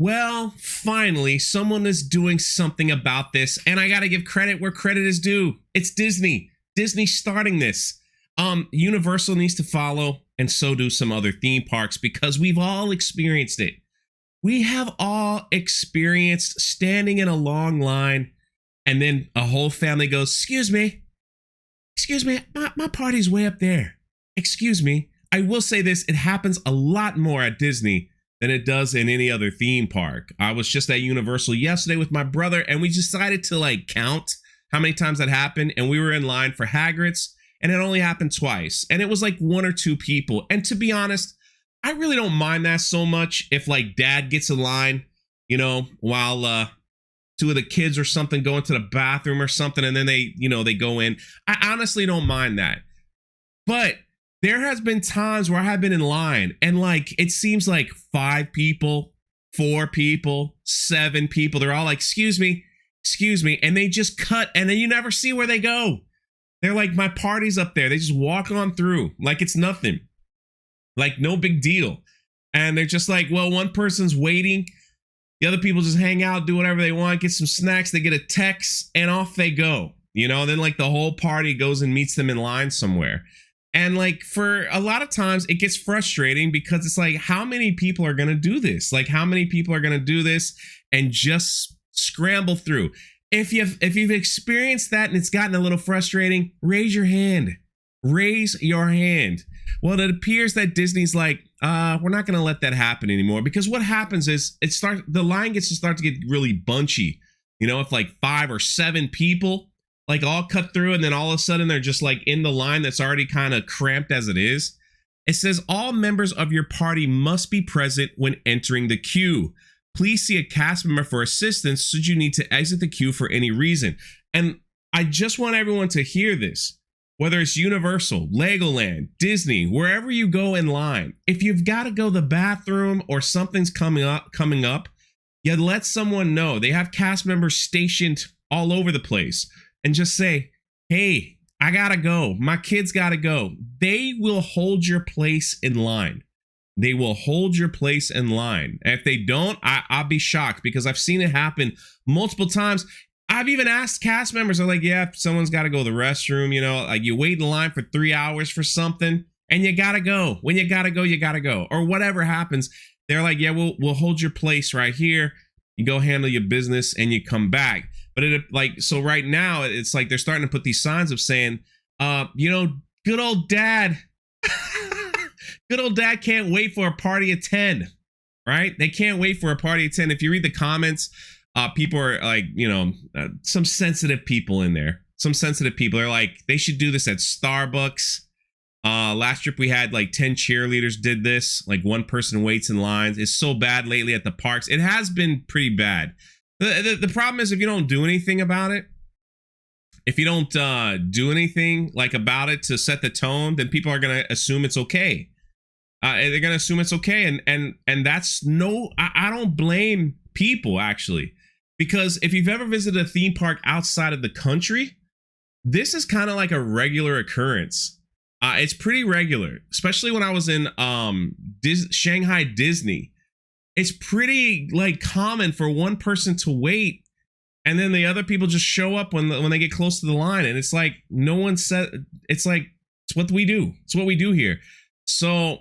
Well, finally, someone is doing something about this, and I gotta give credit where credit is due. It's Disney. Disney's starting this. Universal needs to follow, and so do some other theme parks because we've all experienced it. We have all experienced standing in a long line, and then a whole family goes, excuse me, my party's way up there. Excuse me. I will say this, it happens a lot more at Disney than it does in any other theme park. I was just at Universal yesterday with my brother, and we decided to count how many times that happened, and we were in line for Hagrid's, and it only happened twice, and it was like one or two people. And to be honest, I really don't mind that so much if dad gets in line, while two of the kids or something go into the bathroom or something, and then they go in. I honestly don't mind that. But there has been times where I have been in line and it seems like 5 people, 4 people, 7 people. They're all like, excuse me. And they just cut and then you never see where they go. They're like, my party's up there. They just walk on through like it's nothing, like no big deal. And they're just like, well, one person's waiting. The other people just hang out, do whatever they want, get some snacks. They get a text and off they go. Then the whole party goes and meets them in line somewhere. And for a lot of times it gets frustrating because it's like, how many people are going to do this? How many people are going to do this and just scramble through? If you've experienced that and it's gotten a little frustrating, raise your hand. Raise your hand. Well, it appears that Disney's like, we're not going to let that happen anymore, because what happens is the line gets to start to get really bunchy. If 5 or 7 people all cut through, and then all of a sudden they're just in the line that's already kind of cramped as it is. It says all members of your party must be present when entering the queue. Please see a cast member for assistance should you need to exit the queue for any reason. And I just want everyone to hear this, whether it's Universal, Legoland, Disney, wherever you go in line. If you've got to go to the bathroom or something's coming up, you let someone know. They have cast members stationed all over the place. And just say, hey, I gotta go. My kids gotta go. They will hold your place in line. They will hold your place in line. And if they don't, I'll be shocked, because I've seen it happen multiple times. I've even asked cast members, they're like, yeah, someone's got to go to the restroom. You wait in line for 3 hours for something and you got to go. When you got to go, you got to go. Or whatever happens. They're like, yeah, we'll hold your place right here. You go handle your business and you come back. But so right now it's they're starting to put these signs of saying, good old dad, good old dad can't wait for a party of 10, right? They can't wait for a party of 10. If you read the comments, people are some sensitive people in there. Some sensitive people are like, they should do this at Starbucks. Last trip we had 10 cheerleaders did this. One person waits in lines. It's so bad lately at the parks. It has been pretty bad. The problem is, if you don't do anything about it, if you don't do anything about it to set the tone, then people are going to assume it's okay. They're going to assume it's okay. And that's I don't blame people, actually, because if you've ever visited a theme park outside of the country, this is kind of like a regular occurrence. It's pretty regular, especially when I was in Shanghai Disney. It's pretty common for one person to wait, and then the other people just show up when they get close to the line, and it's like no one said. It's what we do. It's what we do here. So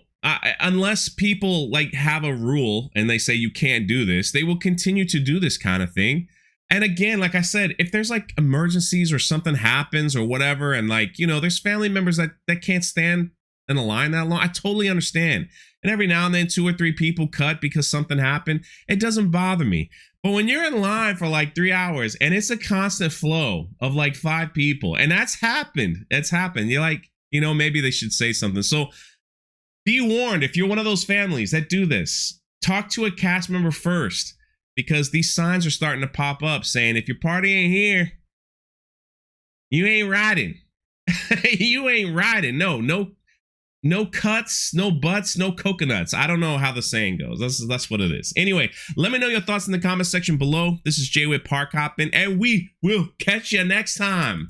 unless people have a rule and they say you can't do this, they will continue to do this kind of thing. And again, like I said, if there's emergencies or something happens or whatever, and there's family members that can't stand in a line that long, I totally understand. And every now and then 2 or 3 people cut because something happened. It doesn't bother me. But when you're in line for 3 hours and it's a constant flow of 5 people, and that's happened. You're maybe they should say something. So be warned, if you're one of those families that do this, talk to a cast member first, because these signs are starting to pop up saying, if your party ain't here, you ain't riding. You ain't riding. No cuts, no butts, no coconuts. I don't know how the saying goes. That's what it is. Anyway, let me know your thoughts in the comment section below. This is Jay with Park Hoppin, and we will catch you next time.